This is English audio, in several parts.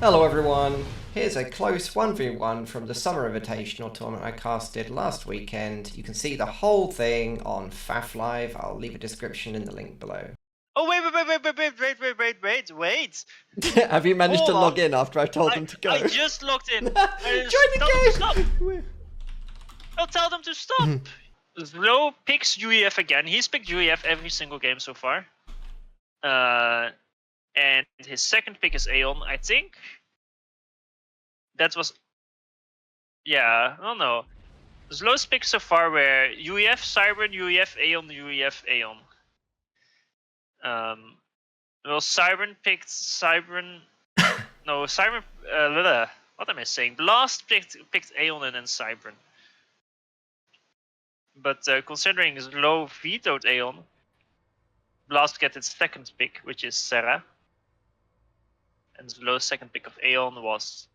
Hello everyone, here's a close 1v1 from the Summer Invitational tournament I casted last weekend. You can see the whole thing on FAF Live. I'll leave a description in the link below. Oh wait! Have you managed to Hold log on. in after I told them to go? I just logged in. Join Tell them to stop. the game! I'll tell them to stop. ZLO picks UEF again. He's picked UEF every single game so far. And his second pick is Aeon, I think. That was... Yeah, I don't know. ZLO's picks so far were UEF, Cybern, UEF, Aeon, UEF, Aeon. Well, Cybern picked Cybern... No, Cybern... what am I saying? Blast picked Aeon and then Cybern. But considering ZLO vetoed Aeon, Blast gets its second pick, which is Serra. And ZLO's second pick of Aeon was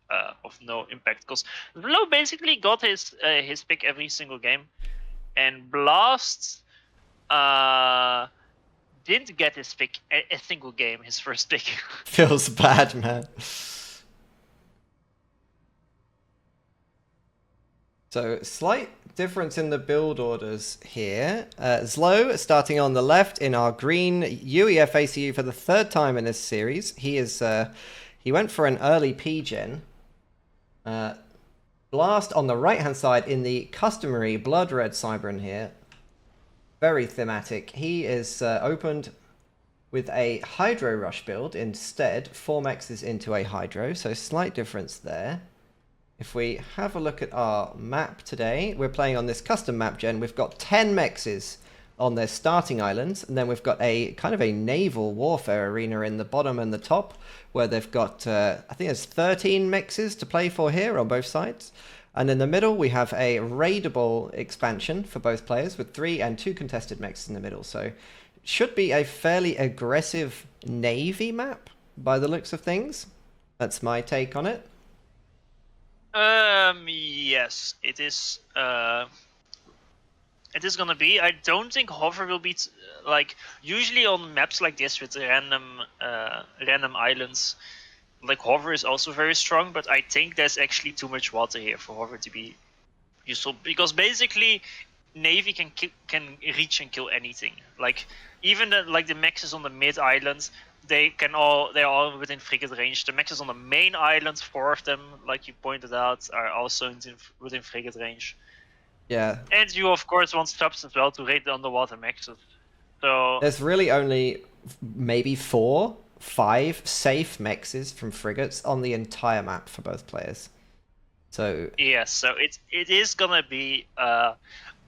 of no impact, because ZLO basically got his pick every single game, and Blast didn't get his pick a single game, his first pick. Feels bad, man. So, slight difference in the build orders here. ZLO starting on the left in our green UEF ACU for the third time in this series. He went for an early P-gen. Blast on the right-hand side in the customary blood red Cybern here. Very thematic. He is opened with a Hydro Rush build instead. 4 mexes into a Hydro, so slight difference there. If we have a look at our map today, we're playing on this custom map gen. We've got 10 mexes on their starting islands, and then we've got a kind of a naval warfare arena in the bottom and the top, where they've got, I think there's 13 mexes to play for here on both sides. And in the middle, we have a raidable expansion for both players with 3 and 2 contested mexes in the middle. So it should be a fairly aggressive navy map by the looks of things. That's my take on it. Yes, it is. It is gonna be. I don't think hover will be like usually on maps like this with random islands. Like hover is also very strong, but I think there's actually too much water here for hover to be useful, because basically navy can reach and kill anything. Like even the mexes on the mid islands, they're all within frigate range. The mexes on the main island, 4 of them, like you pointed out, are also within frigate range. Yeah. And you of course want subs as well to raid the underwater mexes. So there's really only maybe 4, 5 safe mexes from frigates on the entire map for both players. So yes, so it is gonna be a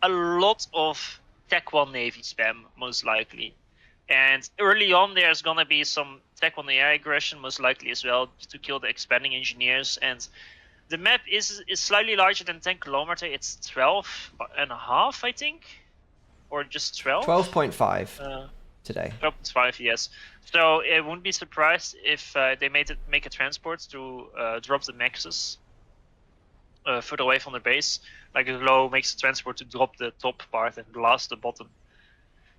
lot of Tech 1 Navy spam, most likely. And early on, there's gonna be some Tech 1 air aggression, most likely as well, to kill the expanding engineers. And the map is slightly larger than 10 kilometers. It's 12.5, I think, or just 12. 12.5 today. 12.5, yes. So I wouldn't be surprised if they make a transport to drop the mexes further away from the base. Like ZLO makes a transport to drop the top part and blast the bottom.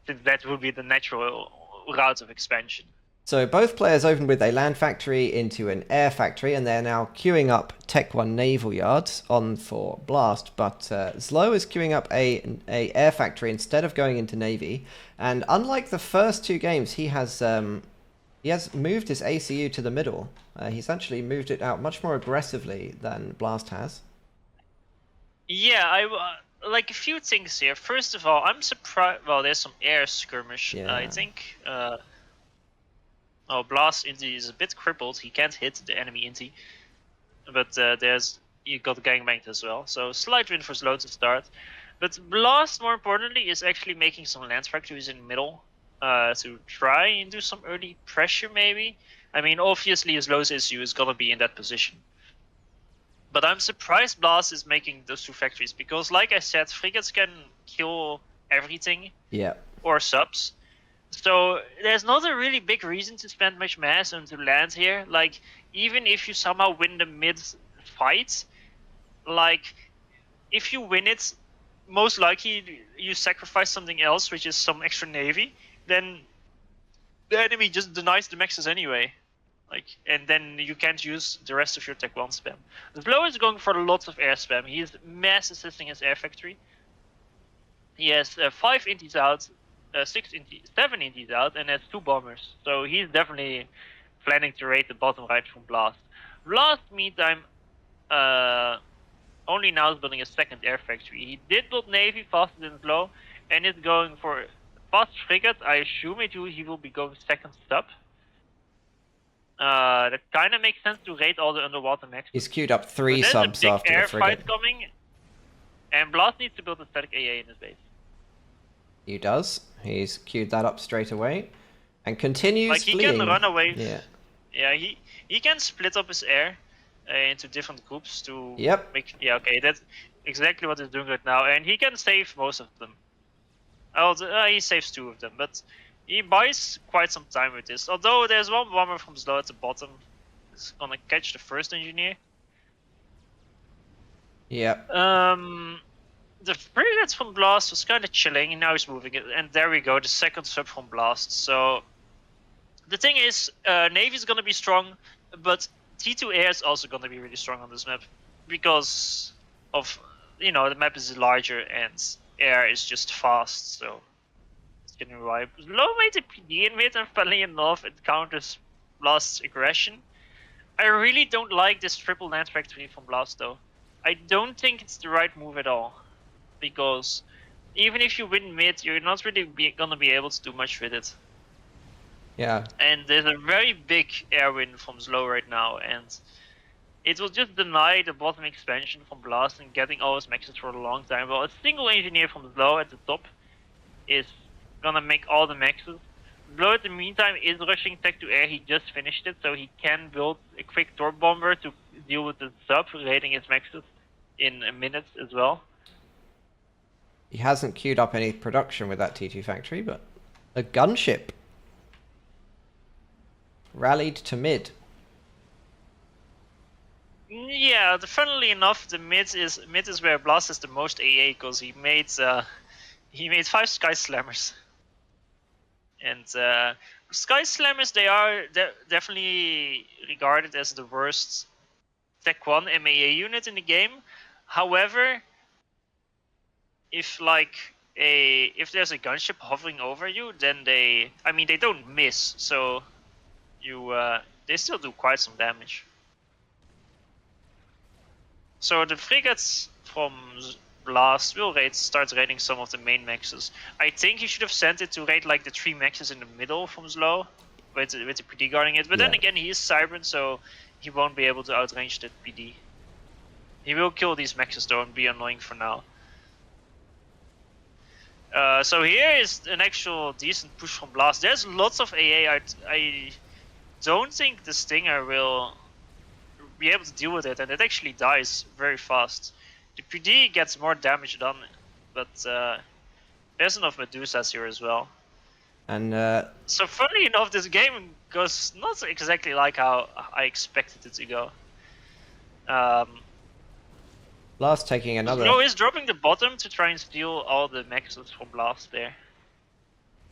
That would be the natural route of expansion. So both players opened with a land factory into an air factory, and they're now queuing up Tech 1 naval yards on for Blast, but ZLO is queuing up a air factory instead of going into navy. And unlike the first 2 games, he has moved his ACU to the middle. He's actually moved it out much more aggressively than Blast has. Yeah, I like a few things here. First of all, I'm surprised. Well, there's some air skirmish. Yeah. I think. Oh, Blast Inti is a bit crippled. He can't hit the enemy Inti. But you got gangbanged as well. So slight win for ZLO to start. But Blast, more importantly, is actually making some land factories in the middle to try and do some early pressure, maybe. I mean, obviously, ZLO's issue is gonna be in that position. But I'm surprised Blast is making those 2 factories, because, like I said, frigates can kill everything. Yeah. Or subs. So there's not a really big reason to spend much mass and to land here. Like, even if you somehow win the mid fight, like, if you win it, most likely you sacrifice something else, which is some extra navy, then the enemy just denies the mexes anyway. And then you can't use the rest of your Tech 1 spam. ZLO is going for lots of air spam. He is mass assisting his air factory. He has 5 inties out, 7 inties out, and has 2 bombers. So he's definitely planning to raid the bottom right from Blast. Blast, meantime, only now is building a second air factory. He did build Navy faster than ZLO, and is going for fast frigate. I assume he will be going second sub. That kind of makes sense to raid all the underwater mechs. He's queued up 3 subs after the frigate. Fight coming, and Blast needs to build a static AA in his base. He does. He's queued that up straight away, and continues he fleeing. Can run away. Yeah. He can split up his air into different groups to make. Yeah, okay, that's exactly what he's doing right now, and he can save most of them. He saves 2 of them, but he buys quite some time with this. Although there's one bomber from ZLO at the bottom. He's gonna catch the first engineer. Yeah. The frigates from Blast was kind of chilling, and now he's moving it. And there we go, the second sub from Blast. So the thing is, Navy's gonna be strong, but T2 Air is also gonna be really strong on this map because of the map is larger and air is just fast. So right. Low made a PD in mid, and funnily enough, it counters Blast's aggression. I really don't like this triple land factory from Blast though. I don't think it's the right move at all, because even if you win mid, you're not really gonna be able to do much with it. Yeah. And there's a very big air win from ZLO right now, and it will just deny the bottom expansion from Blast and getting all his maxes for a long time. Well, a single engineer from ZLO at the top is gonna make all the maxes. ZLO in the meantime is rushing tech to air. He just finished it, so he can build a quick torp bomber to deal with the sub, raiding his maxes in a minute as well. He hasn't queued up any production with that T2 factory, but a gunship rallied to mid. Yeah, funnily enough, the mid is where Blast is the most AA, because he made 5 Sky Slammers. And Sky Slammers, they are definitely regarded as the worst Tech 1 MAA unit in the game. However, if there's a gunship hovering over you, then they don't miss, so they still do quite some damage. So the frigates from Blast will start raiding some of the main maxes. I think he should have sent it to raid the 3 maxes in the middle from ZLO, with the PD guarding it. But then again, he is Cybran, so he won't be able to outrange that PD. He will kill these maxes though and be annoying for now. So here is an actual decent push from Blast. There's lots of AA. I don't think the Stinger will be able to deal with it, and it actually dies very fast. The PD gets more damage done, but there's enough Medusas here as well. And so funnily enough, this game goes not exactly like how I expected it to go. Blast taking another. ZLO is dropping the bottom to try and steal all the maxes from Blast there.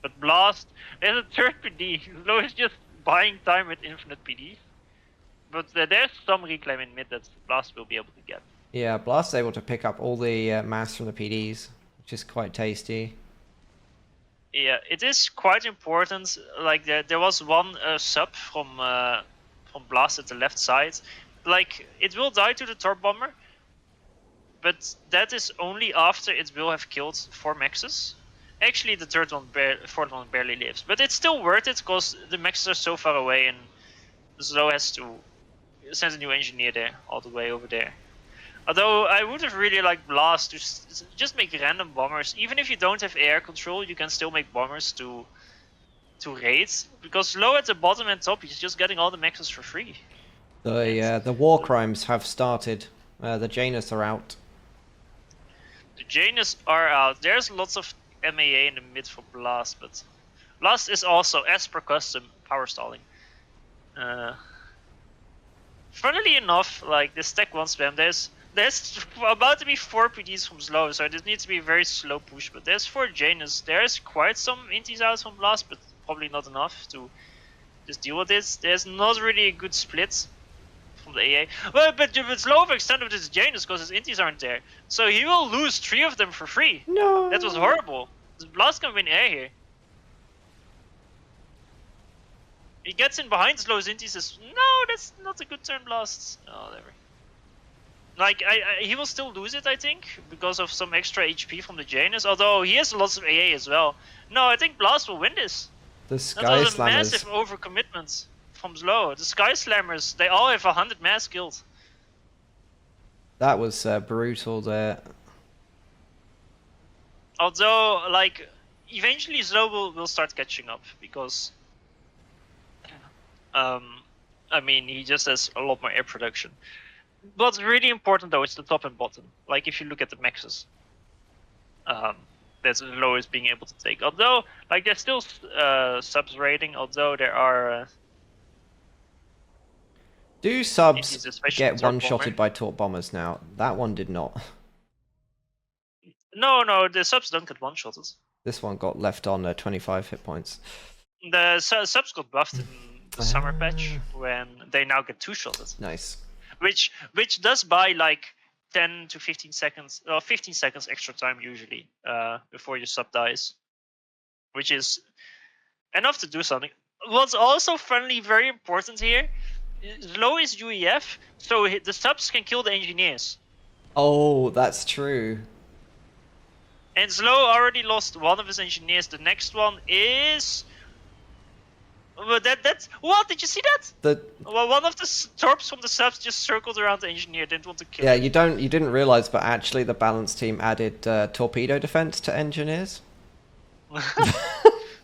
But Blast, there's a third PD. ZLO is just buying time with infinite PDs. But there's some reclaim in mid that Blast will be able to get. Yeah, Blast's able to pick up all the mass from the PDs, which is quite tasty. Yeah, it is quite important. There was one sub from Blast at the left side. It will die to the torp bomber, but that is only after it will have killed 4 maxes. Actually, the fourth one barely lives, but it's still worth it because the maxes are so far away, and ZLO has to send a new engineer there, all the way over there. Although I would have really liked Blast to just make random bombers. Even if you don't have air control, you can still make bombers to raid. Because ZLO at the bottom and top, he's just getting all the maxes for free. The war crimes have started. The Janus are out. The Janus are out. There's lots of MAA in the mid for Blast, but Blast is also, as per custom, power stalling. Funnily enough, this Tech 1 spam, there's about to be 4 PDs from ZLO, so this needs to be a very slow push. But there's 4 Janus. There's quite some inties out from Blast, but probably not enough to just deal with it. There's not really a good split from the AA. Well, but it's low extent of this Janus because his inties aren't there. So he will lose 3 of them for free. No. That was horrible. This Blast can win air here. He gets in behind Slow's inties. Says, no, that's not a good turn Blast. Oh, whatever. Like, he will still lose it, I think, because of some extra HP from the Janus. Although he has lots of AA as well. No, I think Blast will win this. The That Sky was a massive Slammers. overcommitment from Slow. The Sky Slammers, they all have 100 mass killed. That was brutal there. Although, like, eventually Slow will start catching up because, I mean, he just has a lot more air production. What's really important though is the top and bottom. Like, if you look at the maxes, that's Slow is being able to take. Although, like, there's still subs rating. Although there are. Do subs especially get Torp one-shotted Bomber. by Torp Bombers now? That one did not. No, the subs don't get one-shotted. This one got left on 25 hit points. The subs got buffed in the summer patch when they now get two-shotted. Nice. Which does buy like 10 to 15 seconds, or 15 seconds extra time usually before your sub dies, which is enough to do something. What's also finally very important here, Slow is UEF, so the subs can kill the engineers. Oh, that's true. And Slow already lost one of his engineers. The next one is. Well, that's what? Did you see that? Well, one of the torps from the subs just circled around the engineer. Didn't want to kill. Yeah, him. you didn't realize, but actually the balance team added torpedo defense to engineers.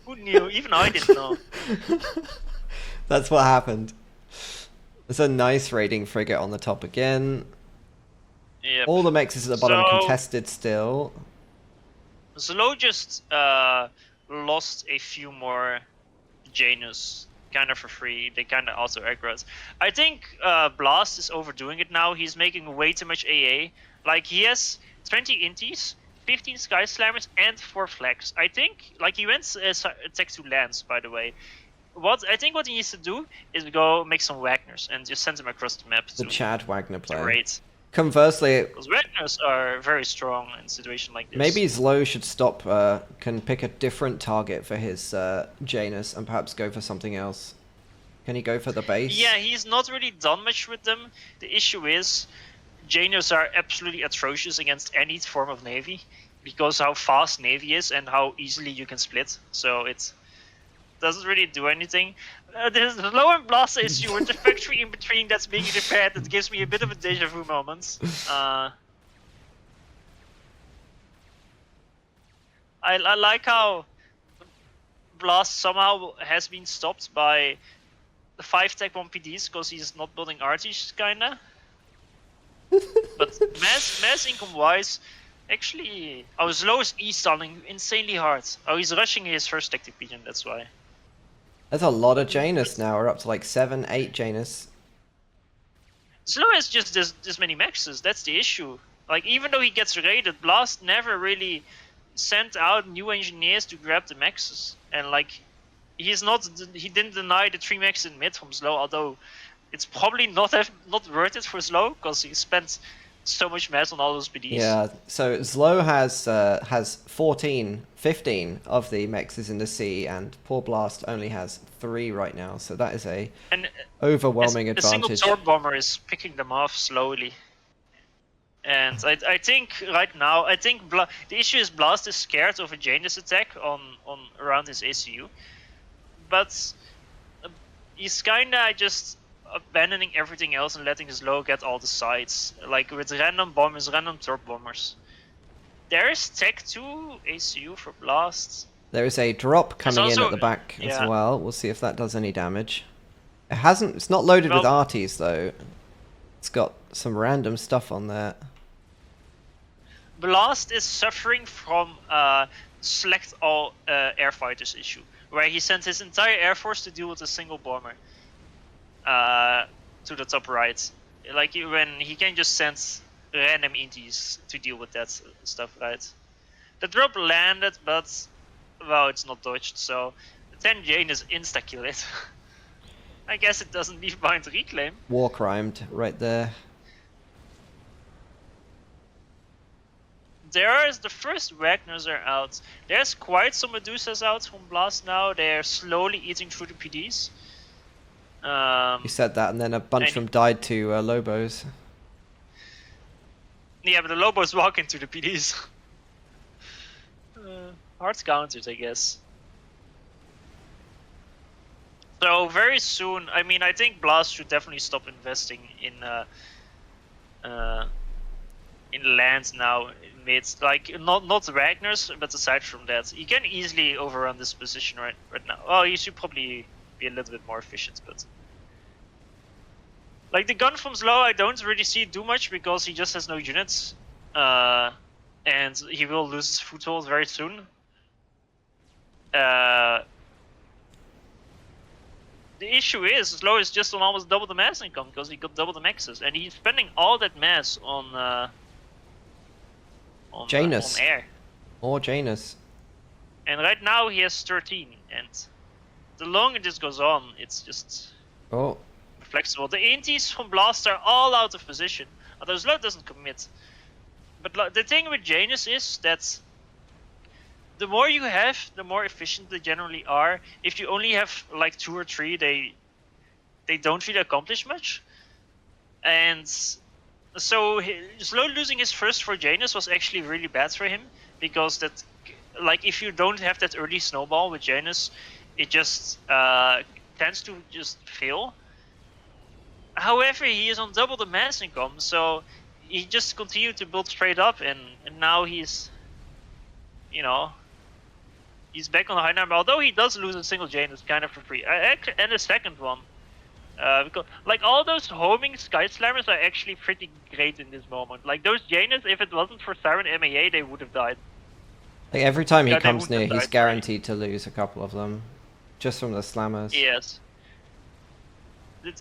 Who knew? Even I didn't know. That's what happened. There's a nice raiding frigate on the top again. Yep. All the mexes at the bottom So- contested still. Slow just lost a few more Janus, kind of for free. They kind of also aggroed. I think Blast is overdoing it now. He's making way too much AA. Like, he has 20 inties, 15 Sky Slammers, and 4 flags. I think, like, he went attack 2 lands, by the way. What he needs to do is go make some Wagners and just send them across the map The to Chad Wagner player. raid. Conversely, Because Wagners are very strong in a situation like this. maybe Zlo should stop, can pick a different target for his Janus and perhaps go for something else. Can he go for the base? Yeah, he's not really done much with them. The issue is, Janus are absolutely atrocious against any form of Navy, because how fast Navy is and how easily you can split. So it doesn't really do anything. There's the low and blast issue with the factory in between that's being repaired that gives me a bit of a deja vu moment. I like how Blast somehow has been stopped by the 5 tech 1 PDs because he's not building arties, kinda. But mass income wise, actually, Slow is E-stalling insanely hard. Oh, he's rushing his first tactic pigeon, that's why. There's a lot of Janus now. We're up to like 7, 8 Janus. Slow has just this many maxes, that's the issue. Like, even though he gets raided, Blast never really sent out new engineers to grab the maxes. And like, he didn't deny the 3 maxes in mid from Slow, although it's probably not worth it for Slow, because he spent so much mass on all those PDs. Yeah, so Zlo has 15 of the mexes in the sea, and poor Blast only has 3 right now, so that is a And overwhelming a single advantage. Torp Bomber is picking them off slowly. And I think right now, the issue is Blast is scared of a Janus attack on around his ACU. But he's kinda just abandoning everything else and letting Slow get all the sides. Like with random bombers, random Torp Bombers. There's Tech 2 ACU for Blast. There is a drop coming in also- at the back as yeah. well. We'll see if that does any damage. It's not loaded with Well- arties though. It's got some random stuff on there. Blast is suffering from select all air fighters issue, where he sent his entire air force to deal with a single bomber to the top right. Like when he can just send random inties to deal with that stuff, right? The drop landed, but well, it's not dodged, so the 10 Jane is insta kill it. I guess it doesn't leave behind reclaim. War crimed right there. There's the first Wagners are out. There's quite some Medusas out from Blast now. They're slowly eating through the PDs. You said that, and then a bunch of them died to Lobos. Yeah, but the Lobos walk into the PDs. Hard counters, I guess. So very soon, I mean, I think Blast should definitely stop investing in lands now. It's like not Ragnar's, but aside from that, he can easily overrun this position right now. Well, he should probably be a little bit more efficient, but like the gun from ZLO, I don't really see it do much because he just has no units, and he will lose his foothold very soon. The issue is ZLO is just on almost double the mass income because he got double the maxes, and he's spending all that mass on Janus. On air. Or Janus. And right now he has 13, and the longer this goes on, it's just flexible. The antis from Blast are all out of position, although ZLO doesn't commit. But the thing with Janus is that the more you have, the more efficient they generally are. If you only have like 2 or 3, they don't really accomplish much. And so ZLO losing his first for Janus was actually really bad for him, because that, like, if you don't have that early snowball with Janus, it just tends to just fail. However, he is on double the mass income, so he just continued to build straight up, and now he's, you know, he's back on the high number. Although he does lose a single Janus kind of for free, and a second one. Because like all those homing Sky Slammers are actually pretty great in this moment. Like those Janus, if it wasn't for Siren MAA, they would have died. Like every time he comes near, he's guaranteed to lose a couple of them, just from the slammers. Yes.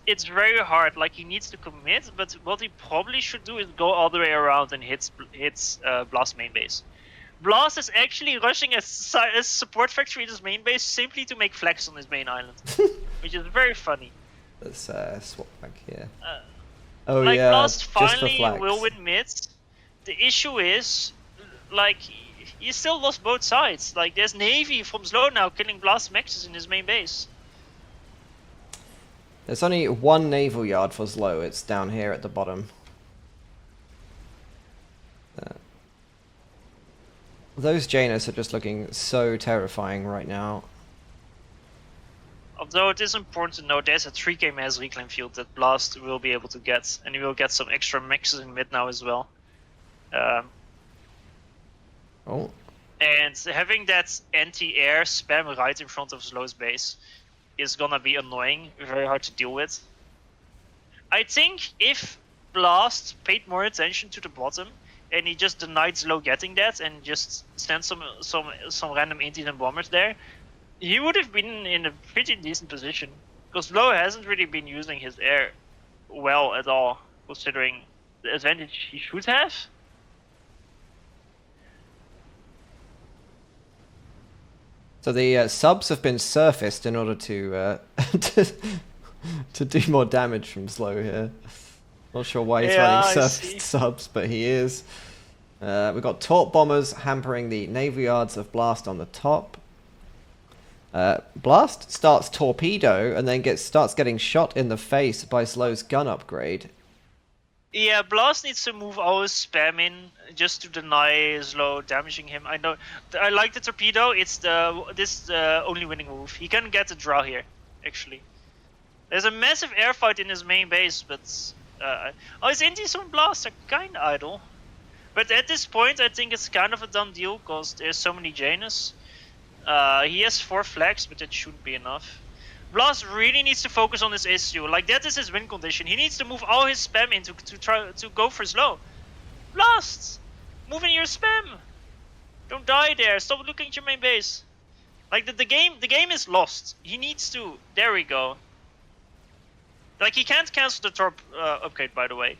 It's very hard. Like he needs to commit, but what he probably should do is go all the way around and hits Blast main base. Blast is actually rushing a support factory in his main base simply to make flex on his main island, which is very funny. Let's swap back here. Like yeah, Blast just for finally flex. will win mid. The issue is, like, he still lost both sides. Like, there's Navy from ZLO now killing Blast maxes in his main base. There's only one naval yard for ZLO. It's down here at the bottom. Those Janus are just looking so terrifying right now. Although it is important to note there's a 3k mass reclaim field that Blast will be able to get, and he will get some extra maxes in mid now as well. And having that anti-air spam right in front of ZLO's base is gonna be annoying, very hard to deal with. I think if Blast paid more attention to the bottom and he just denied ZLO getting that and just sent some random antis and bombers there, he would have been in a pretty decent position, because ZLO hasn't really been using his air well at all, considering the advantage he should have. So the subs have been surfaced in order to to do more damage from ZLO here. Not sure why he's running surfaced subs, but he is. We've got Torp bombers hampering the naval yards of Blast on the top. Blast starts torpedo and then starts getting shot in the face by ZLO's gun upgrade. Yeah, Blast needs to move all his spam in just to deny ZLO damaging him. I know. I like the torpedo. It's the only winning move. He can get a draw here, actually. There's a massive air fight in his main base, but his antis on Blast are kind of idle. But at this point, I think it's kind of a done deal because there's so many Janus. He has 4 flags, but that shouldn't be enough. Blast really needs to focus on this issue. Like, that is his win condition. He needs to move all his spam in to try to go for ZLO. Blast! Move in your spam! Don't die there. Stop looking at your main base. Like, the game is lost. He needs to... There we go. Like, he can't cancel the Torp upgrade, by the way.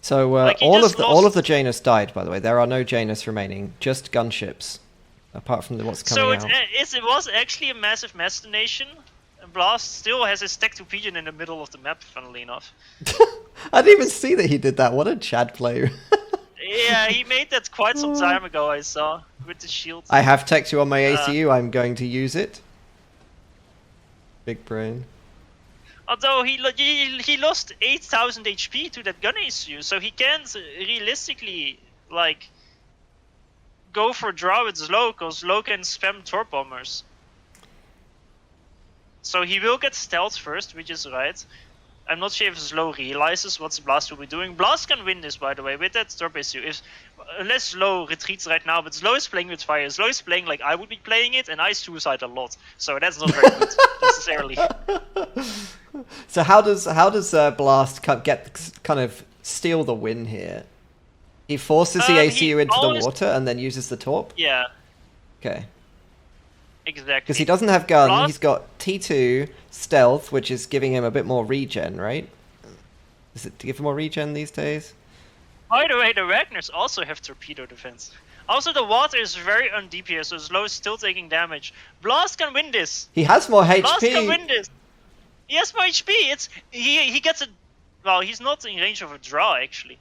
So like all of the Janus died, by the way. There are no Janus remaining, just gunships, apart from what's coming out. So it was actually a massive mass donation, Blast still has his tech to pigeon in the middle of the map, funnily enough. I didn't even see that he did that. What a Chad player. Yeah, he made that quite some time ago, I saw, with the shield. I have tech 2 on my ACU. I'm going to use it. Big brain. Although he lost 8,000 HP to that gun issue, so he can't realistically like go for draw with ZLO, because ZLO can spam torp bombers. So he will get stealth first, which is right. I'm not sure if ZLO realizes what Blast will be doing. Blast can win this, by the way, with that torp issue. Unless ZLO retreats right now, but ZLO is playing with fire. ZLO is playing like I would be playing it, and I suicide a lot. So that's not very good, necessarily. So how does Blast kind of steal the win here? He forces the ACU into the water and then uses the torp? Yeah. Okay. Exactly. Because he doesn't have gun, Blast... he's got T2, stealth, which is giving him a bit more regen, right? Is it to give him more regen these days? By the way, the Ragnars also have torpedo defense. Also, the water is very undeep here, so ZLO is still taking damage. Blast can win this. He has more HP. Blast can win this. He has more HP. He gets a... Well, he's not in range of a draw, actually.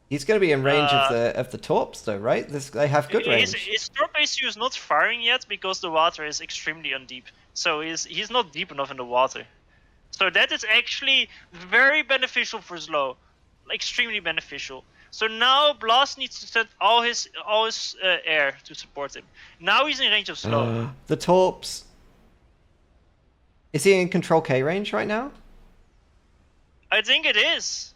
He's going to be in range of the torps, though, right? They have good range. His torp issue is not firing yet because the water is extremely undeep. So he's not deep enough in the water. So that is actually very beneficial for ZLO. Extremely beneficial. So now Blast needs to set all his air to support him. Now he's in range of ZLO. The torps. Is he in control K range right now? I think it is.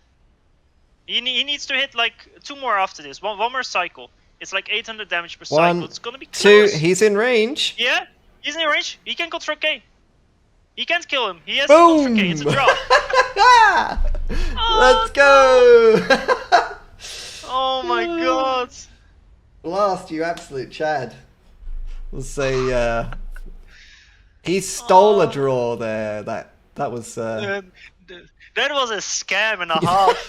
He needs to hit like 2 more after this. One more cycle. It's like 800 damage per cycle. It's gonna be close. 2. He's in range. Yeah, he's in range. He can control K. He can't kill him. He has Boom! to control K. It's a draw. Let's go! Oh my god. Blast, you absolute Chad. We'll say he stole a draw there. That was that was a scam and a half.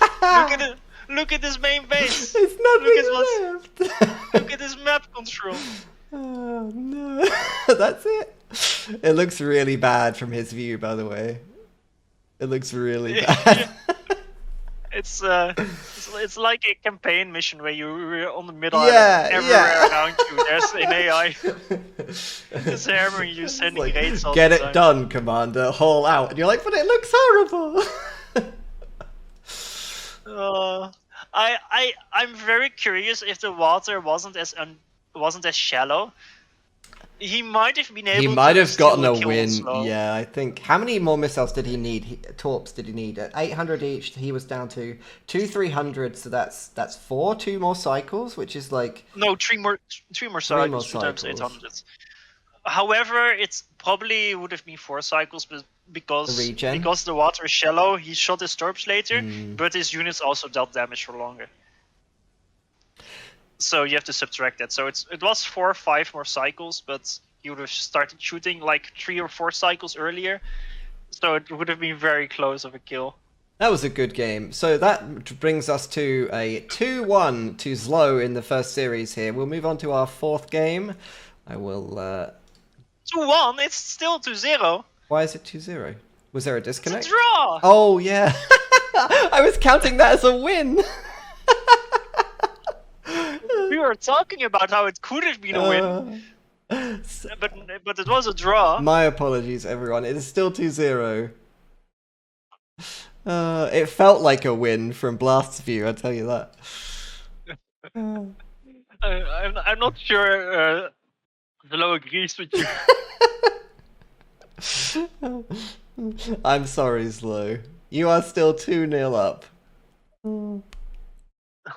Look at his main base. It's nothing left. Look at his map control. Oh no. That's it. It looks really bad from his view, by the way. It looks really bad. It's like a campaign mission where you're on the middle island, everywhere around you. There's an AI just hammering you, sending like, raids all get the it time. done, Commander. Haul out, and you're like, but it looks horrible. I'm very curious if the water wasn't as shallow. He might have been able. He might have gotten a kill win. ZLO. Yeah, I think. How many more missiles did he need? Torps did he need? At 800 each, he was down to 300. So that's 4. 2 more cycles, which is like no 3 more cycles. 2 times 800. However, it's probably would have been 4 cycles, but because the water is shallow, he shot his torps later, but his units also dealt damage for longer. So you have to subtract that. So it was 4 or 5 more cycles, but he would have started shooting like 3 or 4 cycles earlier. So it would have been very close of a kill. That was a good game. So that brings us to a 2-1 to ZLO in the first series here. We'll move on to our 4th game. I will... 2-1? It's still 2-0. Why is it 2-0? Was there a disconnect? It's a draw! Oh, yeah. I was counting that as a win. We were talking about how it could have been a win. But it was a draw. My apologies, everyone. It is still 2-0. It felt like a win from Blast's view, I'll tell you that. I'm not sure ZLO agrees with you. I'm sorry, ZLO. You are still 2-0 up.